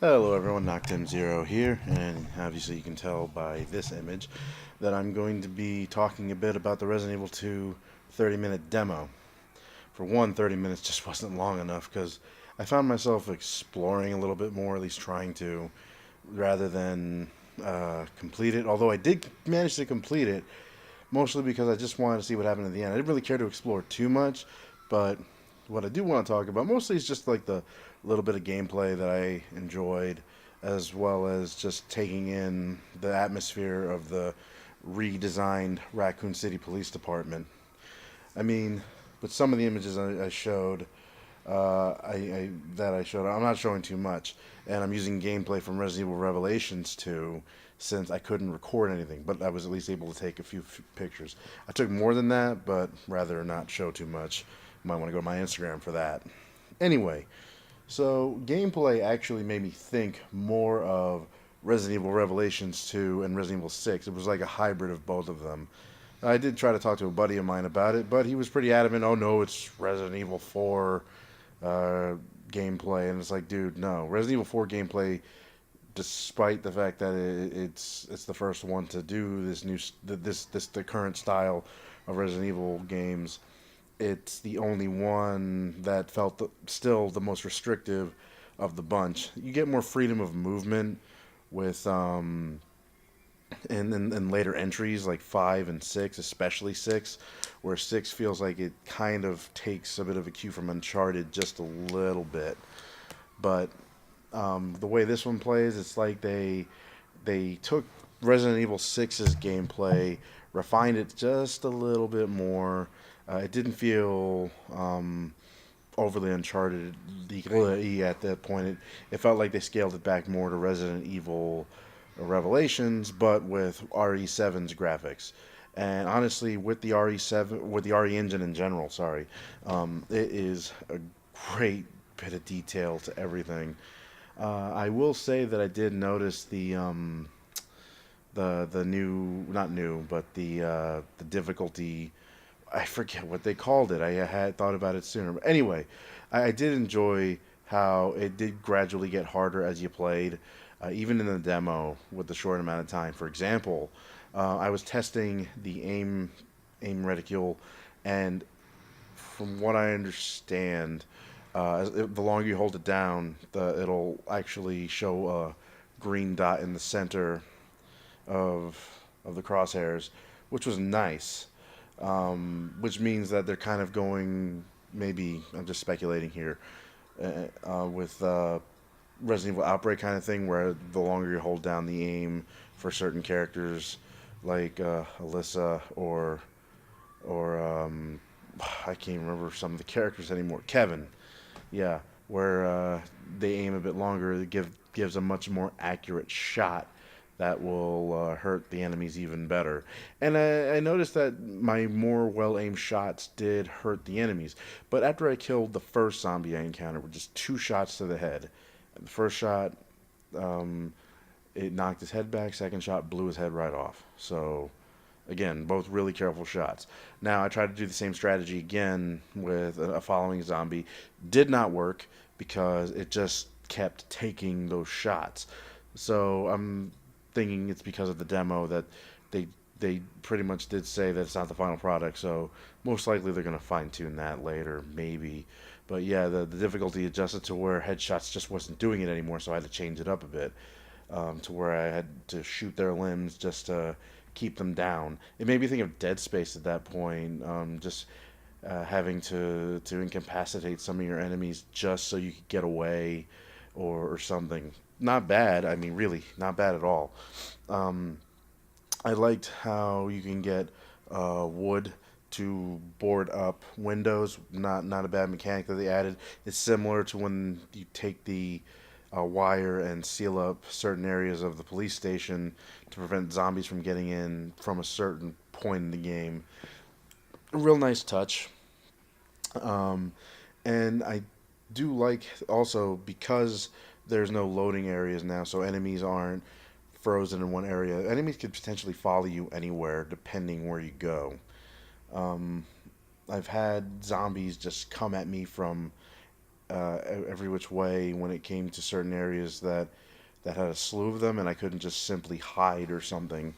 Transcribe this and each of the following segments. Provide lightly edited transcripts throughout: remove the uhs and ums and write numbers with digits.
Hello everyone, Noctim0 here, and obviously you can tell by this image that I'm going to be talking a bit about the Resident Evil 2 30-minute demo. For one, 30 minutes just wasn't long enough because I found myself exploring a little bit more, at least trying to, rather than complete it. Although I did manage to complete it, mostly because I just wanted to see what happened at the end. I didn't really care to explore too much, but what I do want to talk about mostly is just like the little bit of gameplay that I enjoyed, as well as just taking in the atmosphere of the redesigned Raccoon City Police Department. I mean, with some of the images I showed, that I showed, I'm not showing too much, and I'm using gameplay from Resident Evil Revelations 2 since I couldn't record anything, but I was at least able to take a few pictures. I took more than that, but rather not show too much. You might want to go to my Instagram for that. Anyway, so gameplay actually made me think more of Resident Evil Revelations 2 and Resident Evil 6. It was like a hybrid of both of them. I did try to talk to a buddy of mine about it, but he was pretty adamant. Oh no, it's Resident Evil 4 uh, gameplay, and it's like, dude, no. Resident Evil 4 gameplay, despite the fact that it's the first one to do this the current style of Resident Evil games, it's the only one that felt still the most restrictive of the bunch. You get more freedom of movement with and later entries like 5 and 6, especially 6, where 6 feels like it kind of takes a bit of a cue from Uncharted just a little bit. But the way this one plays, it's like they took Resident Evil 6's gameplay, refined it just a little bit more. It didn't feel overly Uncharted at that point. It felt like they scaled it back more to Resident Evil Revelations, but with RE7's graphics. And honestly, with the RE7, with the RE engine in general, sorry, it is a great bit of detail to everything. I will say that I did notice the new, not new, but the difficulty. I forget what they called it. I had thought about it sooner. But anyway, I did enjoy how it did gradually get harder as you played, even in the demo with the short amount of time. For example, I was testing the aim reticule, and from what I understand, the longer you hold it down, it'll actually show a green dot in the center of the crosshairs, which was nice. Which means that they're kind of going. Maybe I'm just speculating here with Resident Evil Outbreak kind of thing, where the longer you hold down the aim for certain characters, like Alyssa or I can't remember some of the characters anymore. Kevin, yeah, where they aim a bit longer, it gives a much more accurate shot that will hurt the enemies even better. And I noticed that my more well aimed shots did hurt the enemies. But after I killed the first zombie I encountered with just 2 shots to the head, the first shot, um, it knocked his head back. Second shot blew his head right off. So again, both really careful shots. Now I tried to do the same strategy again with a following zombie. Did not work because it just kept taking those shots. So I'm thinking it's because of the demo that they they pretty much did say that it's not the final product. So most likely they're gonna fine tune that later, maybe. But yeah, the difficulty adjusted to where headshots just wasn't doing it anymore, so I had to change it up a bit to where I had to shoot their limbs just to keep them down. It made me think of Dead Space at that point, just having to incapacitate some of your enemies just so you could get away or something. Not bad. I mean, really, not bad at all. Um, I liked how you can get wood to board up windows. Not a bad mechanic that they added. It's similar to when you take the wire and seal up certain areas of the police station to prevent zombies from getting in from a certain point in the game. A real nice touch. Um, and I do like also because there's no loading areas now, so enemies aren't frozen in one area. Enemies could potentially follow you anywhere depending where you go. Um, I've had zombies just come at me from every which way when it came to certain areas that had a slew of them, and I couldn't just simply hide or something.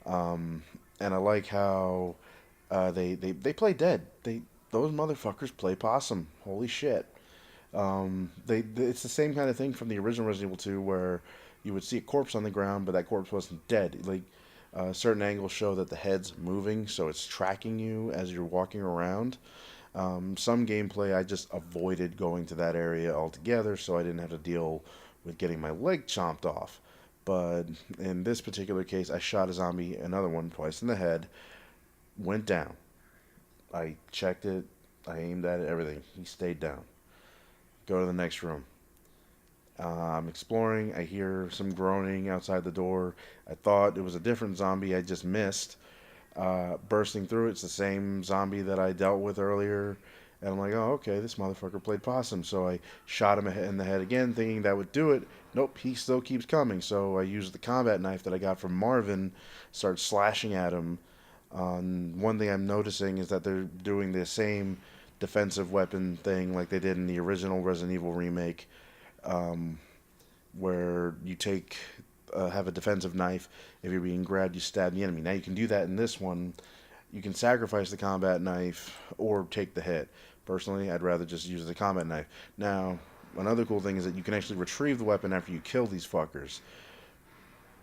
Um, and I like how they play dead. Those motherfuckers play possum. Holy shit. It's the same kind of thing from the original Resident Evil 2 where you would see a corpse on the ground, but that corpse wasn't dead. Like certain angles show that the head's moving, so it's tracking you as you're walking around. Some gameplay I just avoided going to that area altogether, so I didn't have to deal with getting my leg chomped off. But in this particular case, I shot a zombie, another one, twice in the head, went down. I checked it, I aimed at it, everything. He stayed down. Go to the next room. I'm exploring. I hear some groaning outside the door. I thought it was a different zombie I just missed. Bursting through, it's the same zombie that I dealt with earlier. And I'm like, oh, okay, this motherfucker played possum. So I shot him in the head again, thinking that would do it. Nope, he still keeps coming. So I used the combat knife that I got from Marvin, start slashing at him. One thing I'm noticing is that they're doing the same defensive weapon thing like they did in the original Resident Evil remake, um, where you have a defensive knife. If you're being grabbed, you stab the enemy. Now you can do that in this one. You can sacrifice the combat knife or take the hit. Personally, I'd rather just use the combat knife. Now, another cool thing is that you can actually retrieve the weapon after you kill these fuckers.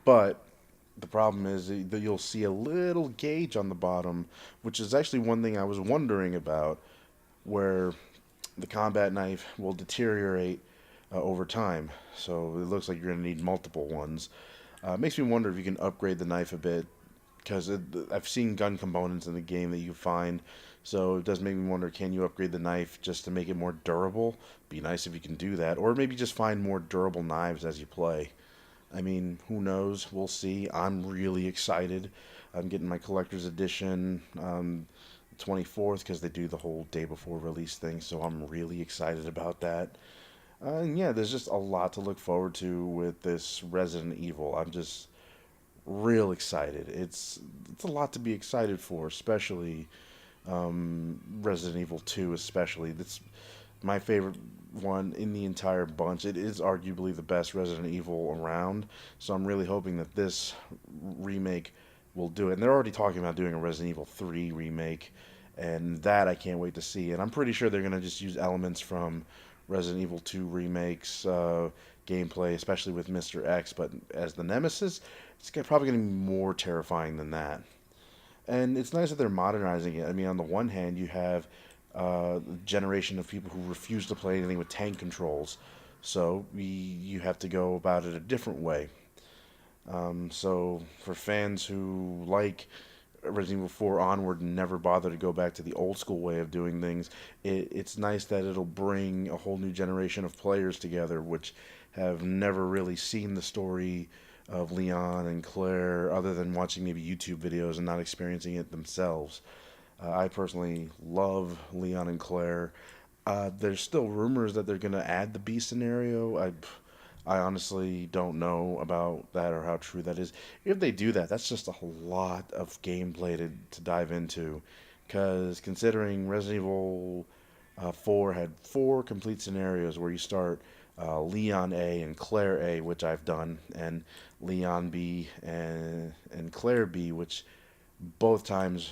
But the problem is that you'll see a little gauge on the bottom, which is actually one thing I was wondering about, where the combat knife will deteriorate over time. So it looks like you're going to need multiple ones. Makes me wonder if you can upgrade the knife a bit, because I've seen gun components in the game that you find. So it does make me wonder, can you upgrade the knife just to make it more durable? Be nice if you can do that. Or maybe just find more durable knives as you play. I mean, who knows? We'll see. I'm really excited. I'm getting my collector's edition 24th because they do the whole day before release thing, so I'm really excited about that. And yeah, there's just a lot to look forward to with this Resident Evil. I'm just real excited. It's a lot to be excited for, especially Resident Evil 2, especially. That's my favorite one in the entire bunch. It is arguably the best Resident Evil around, so I'm really hoping that this remake will do it. And they're already talking about doing a Resident Evil 3 remake, and that I can't wait to see. And I'm pretty sure they're going to just use elements from Resident Evil 2 remakes, gameplay, especially with Mr. X, but as the Nemesis, it's probably going to be more terrifying than that. And it's nice that they're modernizing it. I mean, on the one hand, you have a generation of people who refuse to play anything with tank controls, so you have to go about it a different way. So for fans who like Resident Evil 4 onward and never bother to go back to the old school way of doing things, it's nice that it'll bring a whole new generation of players together, which have never really seen the story of Leon and Claire other than watching maybe YouTube videos and not experiencing it themselves. I personally love Leon and Claire. There's still rumors that they're going to add the B scenario. I honestly don't know about that or how true that is. If they do that, that's just a lot of gameplay to dive into. Because considering Resident Evil 4 had four complete scenarios where you start Leon A and Claire A, which I've done, and Leon B and Claire B, which both times,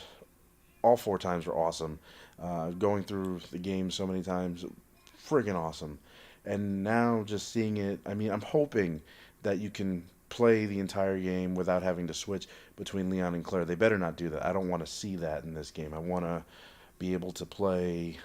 all four times were awesome. Going through the game so many times, friggin' awesome. And now just seeing it, I mean, I'm hoping that you can play the entire game without having to switch between Leon and Claire. They better not do that. I don't want to see that in this game. I want to be able to play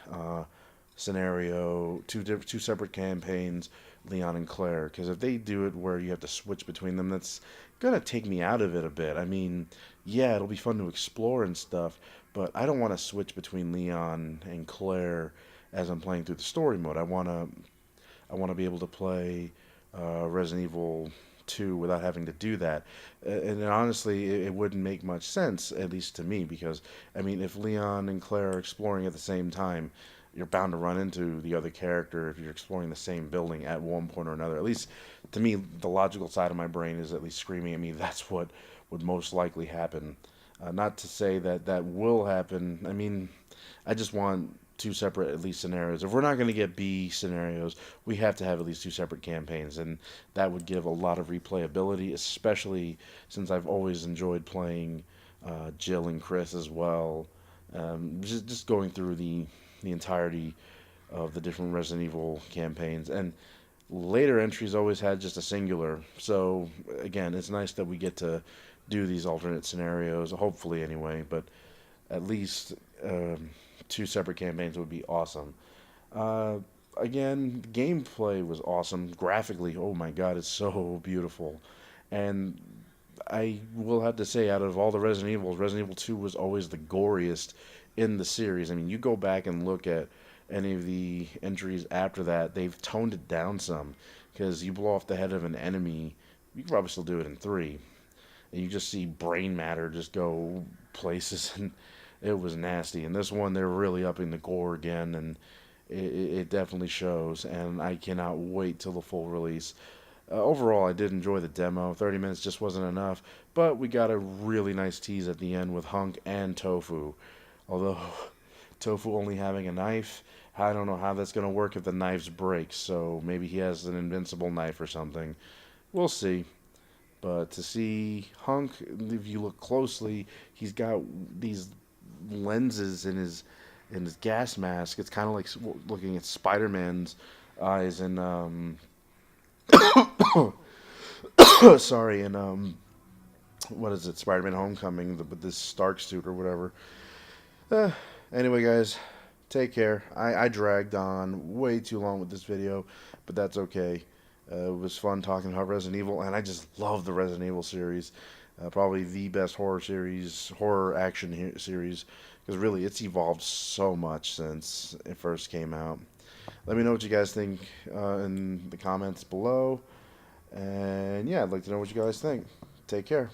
scenario, two separate campaigns, Leon and Claire. Because if they do it where you have to switch between them, that's going to take me out of it a bit. I mean, yeah, it'll be fun to explore and stuff, but I don't want to switch between Leon and Claire as I'm playing through the story mode. I want to be able to play Resident Evil 2 without having to do that. And honestly, it wouldn't make much sense, at least to me, because, I mean, if Leon and Claire are exploring at the same time, you're bound to run into the other character if you're exploring the same building at one point or another. At least, to me, the logical side of my brain is at least screaming at me that's what would most likely happen. Not to say that that will happen. I mean, I just want two separate at least scenarios. If we're not going to get B scenarios, we have to have at least two separate campaigns, and that would give a lot of replayability, especially since I've always enjoyed playing Jill and Chris as well. Just going through the entirety of the different Resident Evil campaigns, and later entries always had just a singular. So again, it's nice that we get to do these alternate scenarios, hopefully anyway, but at least two separate campaigns would be awesome. Uh, Again, gameplay was awesome. Graphically, oh my god, it's so beautiful. And I will have to say, out of all the Resident Evils, Resident Evil 2 was always the goriest in the series. I mean, you go back and look at any of the entries after that, they've toned it down some. Because you blow off the head of an enemy, you can probably still do it in 3. And you just see brain matter just go places, and it was nasty. And this one, they're really upping the gore again, and it definitely shows. And I cannot wait till the full release. Overall, I did enjoy the demo. 30 minutes just wasn't enough, but we got a really nice tease at the end with Hunk and Tofu. Although Tofu only having a knife, I don't know how that's going to work if the knives break, so maybe he has an invincible knife or something. We'll see. But to see Hunk, if you look closely, he's got these lenses in his gas mask. It's kind of like looking at Spider-Man's eyes and sorry, and what is it? Spider-Man: Homecoming with this Stark suit or whatever. Uh, anyway, guys, take care. I dragged on way too long with this video, but that's okay. It was fun talking about Resident Evil, and I just love the Resident Evil series. Probably the best horror action series, because really it's evolved so much since it first came out. Let me know what you guys think in the comments below. And yeah, I'd like to know what you guys think. Take care.